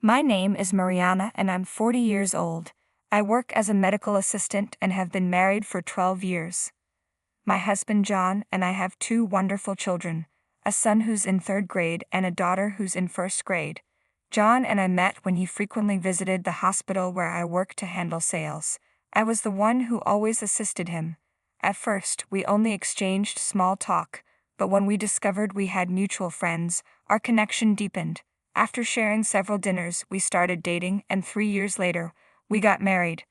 My name is Mariana and I'm 40 years old. I work as a medical assistant and have been married for 12 years. My husband John and I have two wonderful children, a son who's in third grade and a daughter who's in first grade. John and I met when he frequently visited the hospital where I work to handle sales. I was the one who always assisted him. At first, we only exchanged small talk, but when we discovered we had mutual friends, our connection deepened. After sharing several dinners, we started dating, and 3 years later, we got married.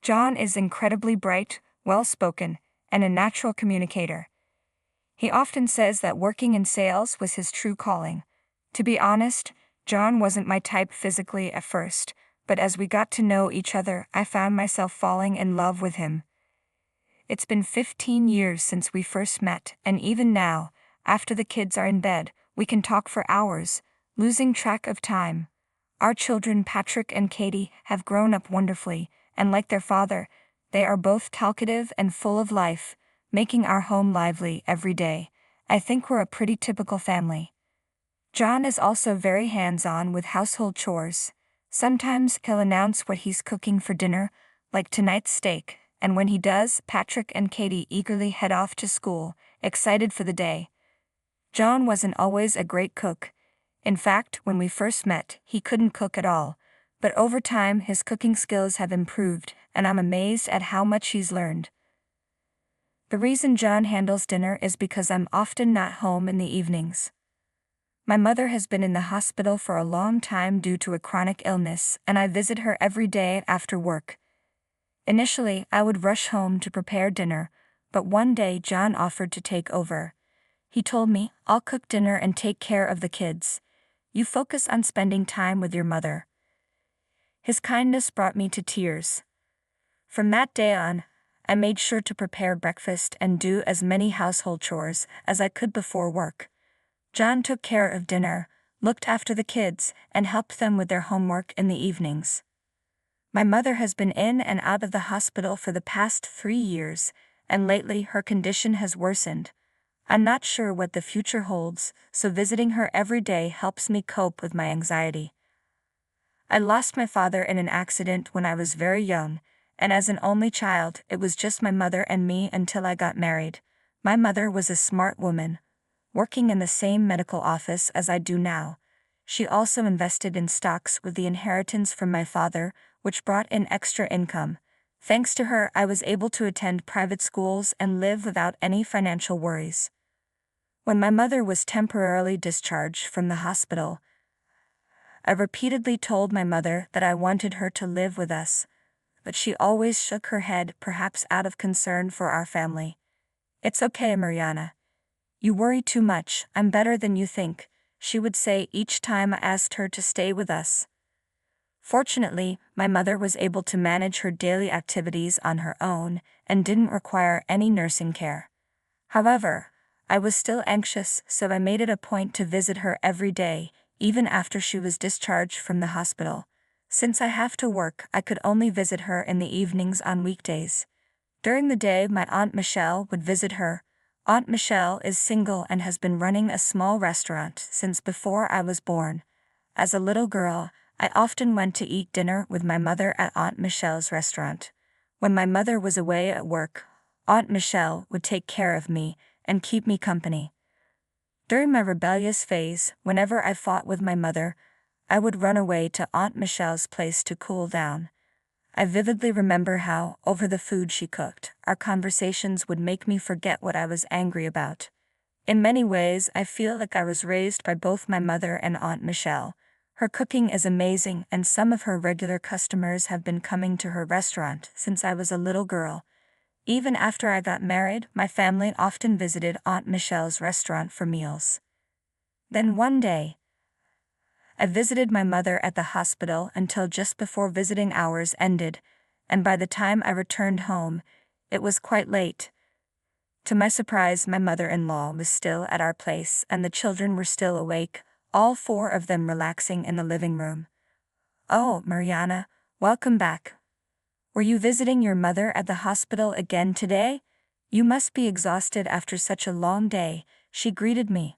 John is incredibly bright, well-spoken, and a natural communicator. He often says that working in sales was his true calling. To be honest, John wasn't my type physically at first, but as we got to know each other, I found myself falling in love with him. It's been 15 years since we first met, and even now, after the kids are in bed, we can talk for hours, losing track of time. Our children Patrick and Katie have grown up wonderfully, and like their father, they are both talkative and full of life, making our home lively every day. I think we're a pretty typical family. John is also very hands-on with household chores. Sometimes he'll announce what he's cooking for dinner, like tonight's steak, and when he does, Patrick and Katie eagerly head off to school, excited for the day. John wasn't always a great cook. In fact, when we first met, he couldn't cook at all, but over time his cooking skills have improved, and I'm amazed at how much he's learned. The reason John handles dinner is because I'm often not home in the evenings. My mother has been in the hospital for a long time due to a chronic illness, and I visit her every day after work. Initially, I would rush home to prepare dinner, but one day John offered to take over. He told me, "I'll cook dinner and take care of the kids. You focus on spending time with your mother." His kindness brought me to tears. From that day on, I made sure to prepare breakfast and do as many household chores as I could before work. John took care of dinner, looked after the kids, and helped them with their homework in the evenings. My mother has been in and out of the hospital for the past 3 years, and lately her condition has worsened. I'm not sure what the future holds, so visiting her every day helps me cope with my anxiety. I lost my father in an accident when I was very young, and as an only child, it was just my mother and me until I got married. My mother was a smart woman, working in the same medical office as I do now. She also invested in stocks with the inheritance from my father, which brought in extra income. Thanks to her, I was able to attend private schools and live without any financial worries. When my mother was temporarily discharged from the hospital, I repeatedly told my mother that I wanted her to live with us, but she always shook her head, perhaps out of concern for our family. "It's okay, Mariana. You worry too much, I'm better than you think," she would say each time I asked her to stay with us. Fortunately, my mother was able to manage her daily activities on her own and didn't require any nursing care. However, I was still anxious, so I made it a point to visit her every day, even after she was discharged from the hospital. Since I have to work, I could only visit her in the evenings on weekdays. During the day, my Aunt Michelle would visit her. Aunt Michelle is single and has been running a small restaurant since before I was born. As a little girl, I often went to eat dinner with my mother at Aunt Michelle's restaurant. When my mother was away at work, Aunt Michelle would take care of me and keep me company. During my rebellious phase, whenever I fought with my mother, I would run away to Aunt Michelle's place to cool down. I vividly remember how, over the food she cooked, our conversations would make me forget what I was angry about. In many ways, I feel like I was raised by both my mother and Aunt Michelle. Her cooking is amazing, and some of her regular customers have been coming to her restaurant since I was a little girl. Even after I got married, my family often visited Aunt Michelle's restaurant for meals. Then one day, I visited my mother at the hospital until just before visiting hours ended, and by the time I returned home, it was quite late. To my surprise, my mother-in-law was still at our place and the children were still awake, all 4 of them relaxing in the living room. "Oh, Mariana, welcome back. Were you visiting your mother at the hospital again today? You must be exhausted after such a long day," she greeted me.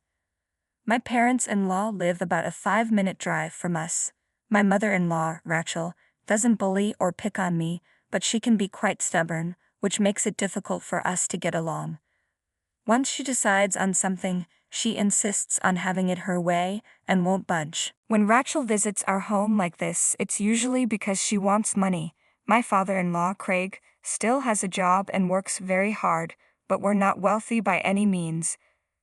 My parents-in-law live about a 5-minute drive from us. My mother-in-law, Rachel, doesn't bully or pick on me, but she can be quite stubborn, which makes it difficult for us to get along. Once she decides on something, she insists on having it her way and won't budge. When Rachel visits our home like this, it's usually because she wants money. My father-in-law, Craig, still has a job and works very hard, but we're not wealthy by any means.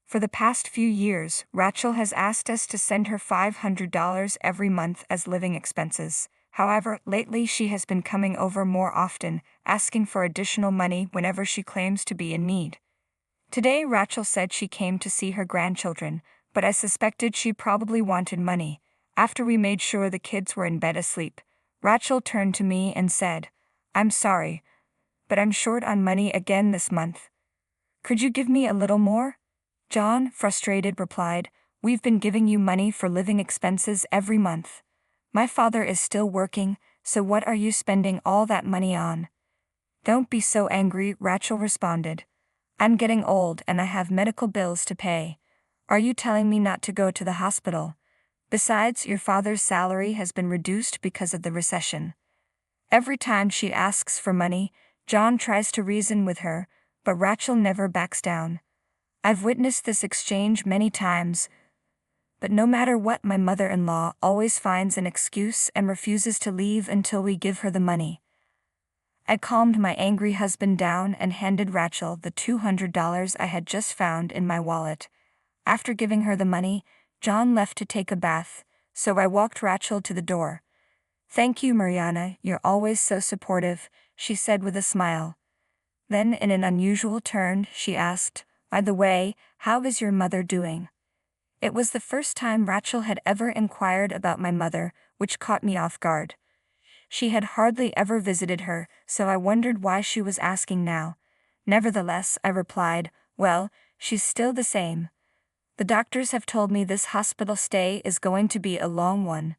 For the past few years, Rachel has asked us to send her $500 every month as living expenses. However, lately she has been coming over more often, asking for additional money whenever she claims to be in need. Today Rachel said she came to see her grandchildren, but I suspected she probably wanted money. After we made sure the kids were in bed asleep, Rachel turned to me and said, "I'm sorry, but I'm short on money again this month. Could you give me a little more?" John, frustrated, replied, "We've been giving you money for living expenses every month. My father is still working, so what are you spending all that money on?" "Don't be so angry," Rachel responded. "I'm getting old and I have medical bills to pay. Are you telling me not to go to the hospital? Besides, your father's salary has been reduced because of the recession." Every time she asks for money, John tries to reason with her, but Rachel never backs down. I've witnessed this exchange many times, but no matter what, my mother-in-law always finds an excuse and refuses to leave until we give her the money. I calmed my angry husband down and handed Rachel the $200 I had just found in my wallet. After giving her the money, John left to take a bath, so I walked Rachel to the door. "Thank you, Mariana, you're always so supportive," she said with a smile. Then, in an unusual turn, she asked, "By the way, how is your mother doing?" It was the first time Rachel had ever inquired about my mother, which caught me off guard. She had hardly ever visited her, so I wondered why she was asking now. Nevertheless, I replied, "Well, she's still the same. The doctors have told me this hospital stay is going to be a long one."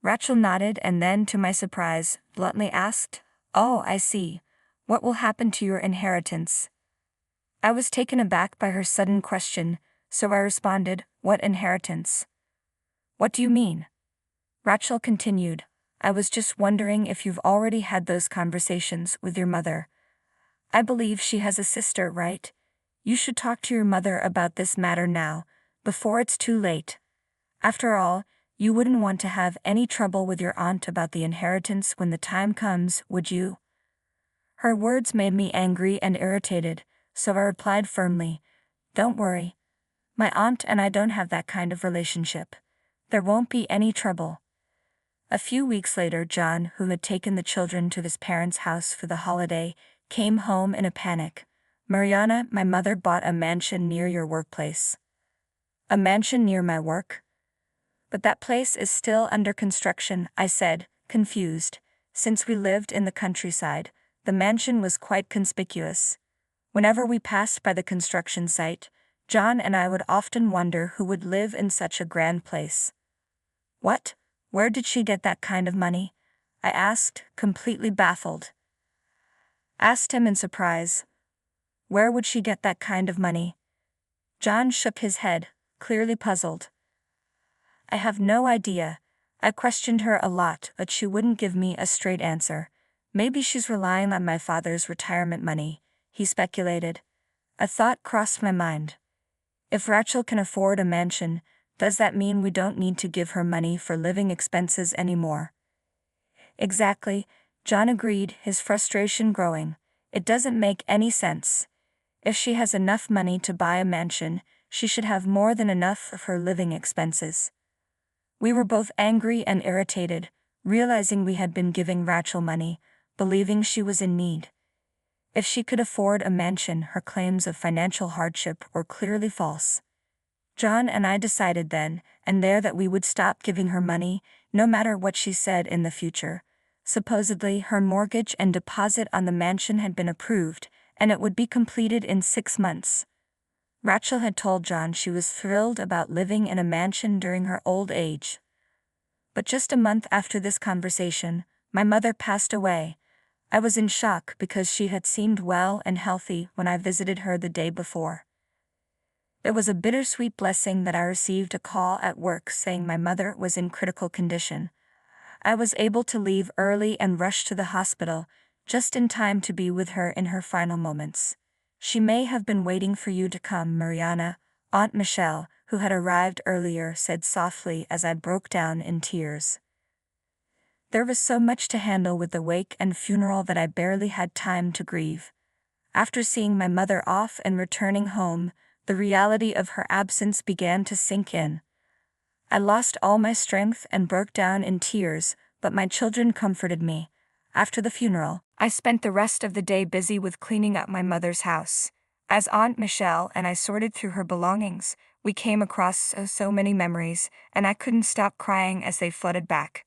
Rachel nodded and then, to my surprise, bluntly asked, "Oh, I see. What will happen to your inheritance?" I was taken aback by her sudden question, so I responded, "What inheritance?" "What do you mean?" Rachel continued, "I was just wondering if you've already had those conversations with your mother. I believe she has a sister, right? You should talk to your mother about this matter now, before it's too late. After all, you wouldn't want to have any trouble with your aunt about the inheritance when the time comes, would you?" Her words made me angry and irritated, so I replied firmly, "Don't worry. My aunt and I don't have that kind of relationship. There won't be any trouble." A few weeks later, John, who had taken the children to his parents' house for the holiday, came home in a panic. "Mariana, my mother bought a mansion near your workplace." "A mansion near my work? But that place is still under construction," I said, confused. Since we lived in the countryside, the mansion was quite conspicuous. Whenever we passed by the construction site, John and I would often wonder who would live in such a grand place. "What? Where did she get that kind of money?" I asked, completely baffled. Asked him in surprise. Where would she get that kind of money? John shook his head, clearly puzzled. "I have no idea. I questioned her a lot, but she wouldn't give me a straight answer. Maybe she's relying on my father's retirement money," he speculated. A thought crossed my mind. If Rachel can afford a mansion, does that mean we don't need to give her money for living expenses anymore? "Exactly," John agreed, his frustration growing. "It doesn't make any sense. If she has enough money to buy a mansion, she should have more than enough of her living expenses." We were both angry and irritated, realizing we had been giving Rachel money, believing she was in need. If she could afford a mansion, her claims of financial hardship were clearly false. John and I decided then and there that we would stop giving her money, no matter what she said in the future. Supposedly, her mortgage and deposit on the mansion had been approved, and it would be completed in 6 months. Rachel had told John she was thrilled about living in a mansion during her old age. But just a month after this conversation, my mother passed away. I was in shock because she had seemed well and healthy when I visited her the day before. It was a bittersweet blessing that I received a call at work saying my mother was in critical condition. I was able to leave early and rush to the hospital, just in time to be with her in her final moments. She may have been waiting for you to come, Mariana, Aunt Michelle, who had arrived earlier, said softly as I broke down in tears. There was so much to handle with the wake and funeral that I barely had time to grieve. After seeing my mother off and returning home, the reality of her absence began to sink in. I lost all my strength and broke down in tears, but my children comforted me. After the funeral, I spent the rest of the day busy with cleaning up my mother's house. As Aunt Michelle and I sorted through her belongings, we came across so many memories, and I couldn't stop crying as they flooded back.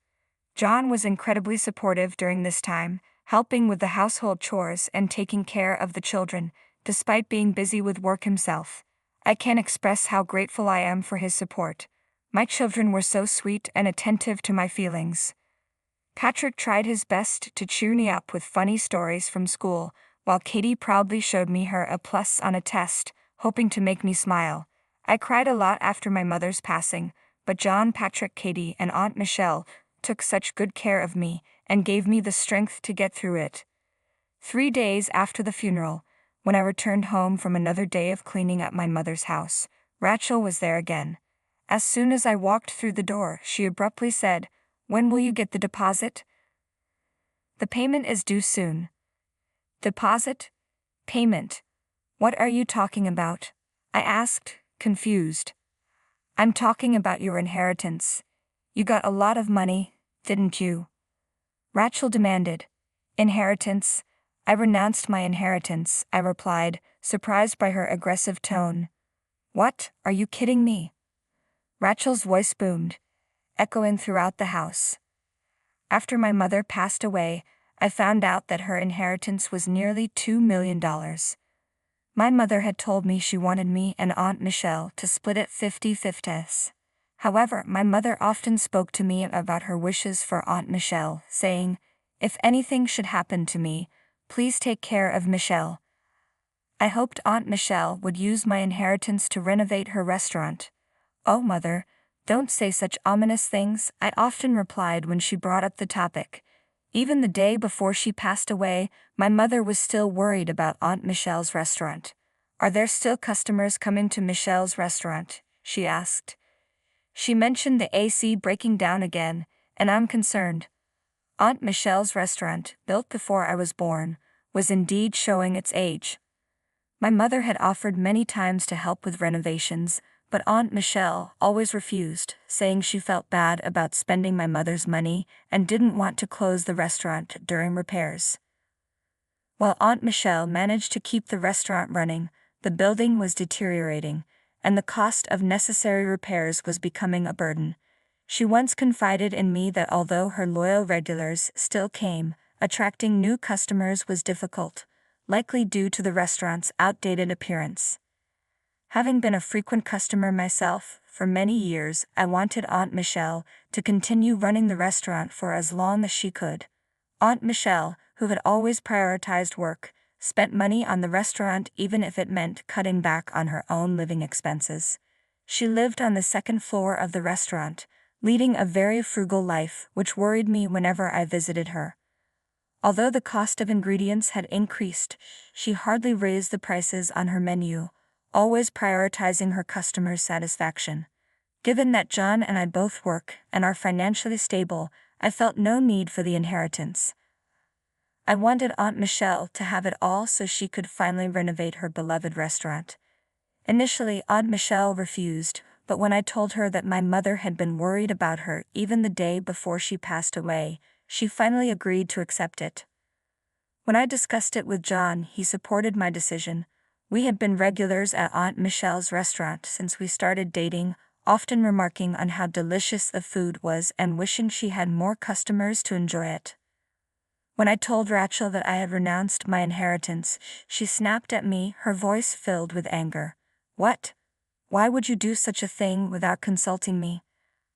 John was incredibly supportive during this time, helping with the household chores and taking care of the children, despite being busy with work himself. I can't express how grateful I am for his support. My children were so sweet and attentive to my feelings. Patrick tried his best to cheer me up with funny stories from school, while Katie proudly showed me her A+ on a test, hoping to make me smile. I cried a lot after my mother's passing, but John, Patrick, Katie, and Aunt Michelle took such good care of me and gave me the strength to get through it. 3 days after the funeral, when I returned home from another day of cleaning up my mother's house, Rachel was there again. As soon as I walked through the door, she abruptly said, "When will you get the deposit?" "The payment is due soon." "Deposit? Payment? What are you talking about?" I asked, confused. "I'm talking about your inheritance. You got a lot of money, didn't you?" Rachel demanded. "Inheritance? I renounced my inheritance," I replied, surprised by her aggressive tone. "What, are you kidding me?" Rachel's voice boomed, echoing throughout the house. After my mother passed away, I found out that her inheritance was nearly $2 million. My mother had told me she wanted me and Aunt Michelle to split it 50-50. However, my mother often spoke to me about her wishes for Aunt Michelle, saying, "If anything should happen to me, please take care of Michelle." I hoped Aunt Michelle would use my inheritance to renovate her restaurant. "Oh, Mother, don't say such ominous things," I often replied when she brought up the topic. Even the day before she passed away, my mother was still worried about Aunt Michelle's restaurant. "Are there still customers coming to Michelle's restaurant?" she asked. She mentioned the AC breaking down again, and I'm concerned. Aunt Michelle's restaurant, built before I was born, was indeed showing its age. My mother had offered many times to help with renovations, but Aunt Michelle always refused, saying she felt bad about spending my mother's money and didn't want to close the restaurant during repairs. While Aunt Michelle managed to keep the restaurant running, the building was deteriorating, and the cost of necessary repairs was becoming a burden. She once confided in me that although her loyal regulars still came, attracting new customers was difficult, likely due to the restaurant's outdated appearance. Having been a frequent customer myself for many years, I wanted Aunt Michelle to continue running the restaurant for as long as she could. Aunt Michelle, who had always prioritized work, spent money on the restaurant even if it meant cutting back on her own living expenses. She lived on the second floor of the restaurant, leading a very frugal life, which worried me whenever I visited her. Although the cost of ingredients had increased, she hardly raised the prices on her menu, always prioritizing her customers' satisfaction. Given that John and I both work and are financially stable, I felt no need for the inheritance. I wanted Aunt Michelle to have it all so she could finally renovate her beloved restaurant. Initially, Aunt Michelle refused, but when I told her that my mother had been worried about her even the day before she passed away, she finally agreed to accept it. When I discussed it with John, he supported my decision. We had been regulars at Aunt Michelle's restaurant since we started dating, often remarking on how delicious the food was and wishing she had more customers to enjoy it. When I told Rachel that I had renounced my inheritance, she snapped at me, her voice filled with anger. "What? Why would you do such a thing without consulting me?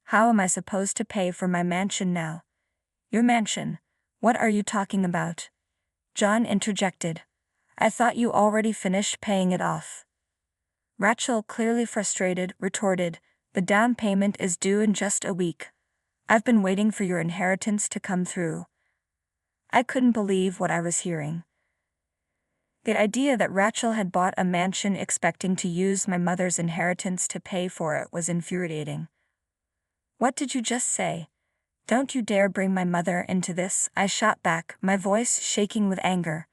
How am I supposed to pay for my mansion now?" "Your mansion? What are you talking about?" John interjected. "I thought you already finished paying it off." Rachel, clearly frustrated, retorted, "The down payment is due in just a week." I've been waiting for your inheritance to come through." I couldn't believe what I was hearing. The idea that Rachel had bought a mansion expecting to use my mother's inheritance to pay for it was infuriating. "What did you just say? Don't you dare bring my mother into this," I shot back, my voice shaking with anger.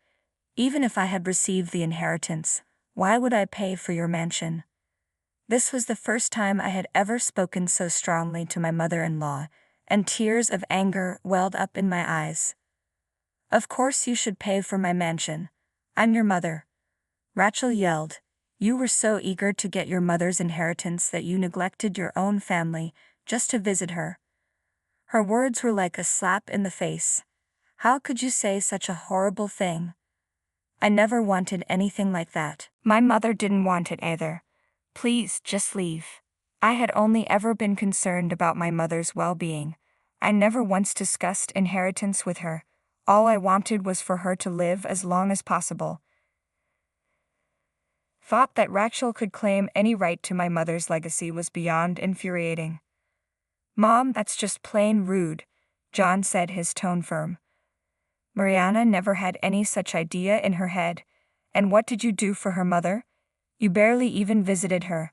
"Even if I had received the inheritance, why would I pay for your mansion?" This was the first time I had ever spoken so strongly to my mother-in-law, and tears of anger welled up in my eyes. "Of course you should pay for my mansion. I'm your mother," Rachel yelled. "You were so eager to get your mother's inheritance that you neglected your own family just to visit her." Her words were like a slap in the face. "How could you say such a horrible thing? I never wanted anything like that." "My mother didn't want it either. Please, just leave." I had only ever been concerned about my mother's well-being. I never once discussed inheritance with her. All I wanted was for her to live as long as possible. Thought that Rachel could claim any right to my mother's legacy was beyond infuriating. "Mom, that's just plain rude," John said, his tone firm. "Mariana never had any such idea in her head. And what did you do for her mother? You barely even visited her.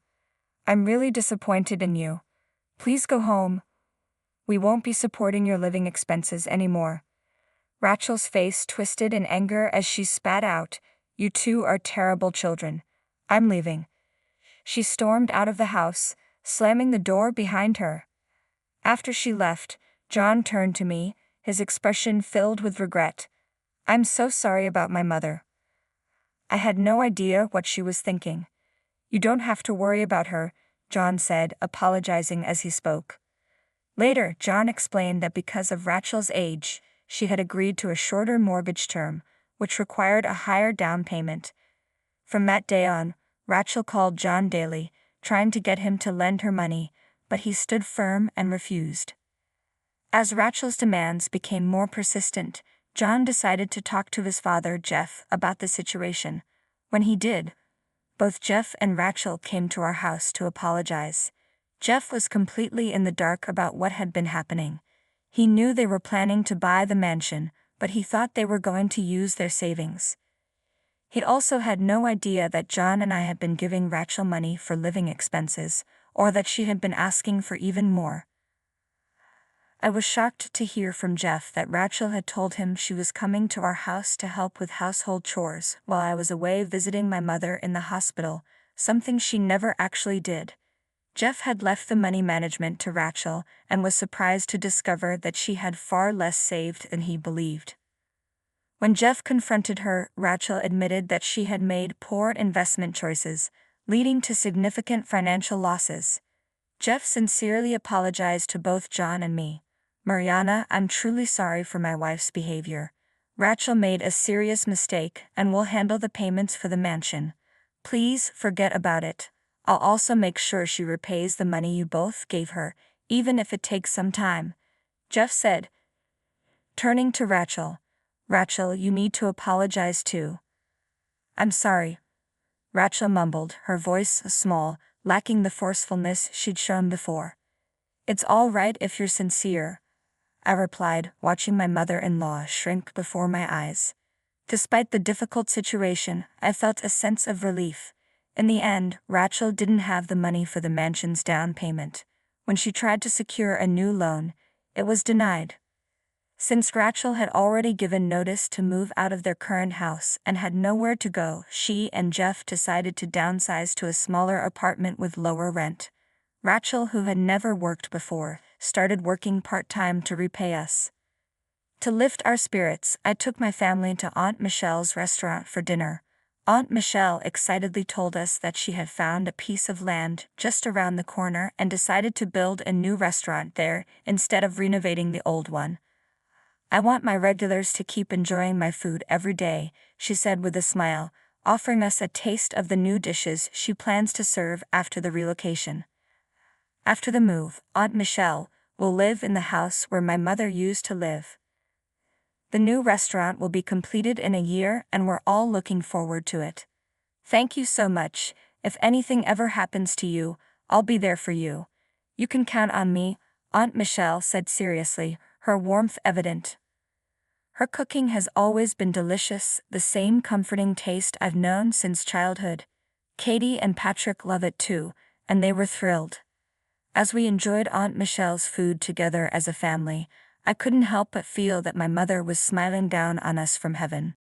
I'm really disappointed in you. Please go home. We won't be supporting your living expenses anymore." Rachel's face twisted in anger as she spat out, "You two are terrible children. I'm leaving." She stormed out of the house, slamming the door behind her. After she left, John turned to me, his expression filled with regret. "I'm so sorry about my mother. I had no idea what she was thinking." "You don't have to worry about her," John said, apologizing as he spoke. Later, John explained that because of Rachel's age, she had agreed to a shorter mortgage term, which required a higher down payment. From that day on, Rachel called John daily, trying to get him to lend her money, but he stood firm and refused. As Rachel's demands became more persistent, John decided to talk to his father, Jeff, about the situation. When he did, both Jeff and Rachel came to our house to apologize. Jeff was completely in the dark about what had been happening. He knew they were planning to buy the mansion, but he thought they were going to use their savings. He also had no idea that John and I had been giving Rachel money for living expenses, or that she had been asking for even more. I was shocked to hear from Jeff that Rachel had told him she was coming to our house to help with household chores while I was away visiting my mother in the hospital, something she never actually did. Jeff had left the money management to Rachel and was surprised to discover that she had far less saved than he believed. When Jeff confronted her, Rachel admitted that she had made poor investment choices, leading to significant financial losses. Jeff sincerely apologized to both John and me. "Mariana, I'm truly sorry for my wife's behavior. Rachel made a serious mistake and will handle the payments for the mansion. Please forget about it. I'll also make sure she repays the money you both gave her, even if it takes some time," Jeff said. Turning to Rachel, "Rachel, you need to apologize too." "I'm sorry," Rachel mumbled, her voice small, lacking the forcefulness she'd shown before. "It's all right if you're sincere," I replied, watching my mother-in-law shrink before my eyes. Despite the difficult situation, I felt a sense of relief. In the end, Rachel didn't have the money for the mansion's down payment. When she tried to secure a new loan, it was denied. Since Rachel had already given notice to move out of their current house and had nowhere to go, she and Jeff decided to downsize to a smaller apartment with lower rent. Rachel, who had never worked before, started working part-time to repay us. To lift our spirits, I took my family to Aunt Michelle's restaurant for dinner. Aunt Michelle excitedly told us that she had found a piece of land just around the corner and decided to build a new restaurant there instead of renovating the old one. "I want my regulars to keep enjoying my food every day," she said with a smile, offering us a taste of the new dishes she plans to serve after the relocation. After the move, Aunt Michelle will live in the house where my mother used to live. The new restaurant will be completed in a year and we're all looking forward to it. "Thank you so much. If anything ever happens to you, I'll be there for you. You can count on me," Aunt Michelle said seriously, her warmth evident. Her cooking has always been delicious, the same comforting taste I've known since childhood. Katie and Patrick love it too, and they were thrilled. As we enjoyed Aunt Michelle's food together as a family, I couldn't help but feel that my mother was smiling down on us from heaven.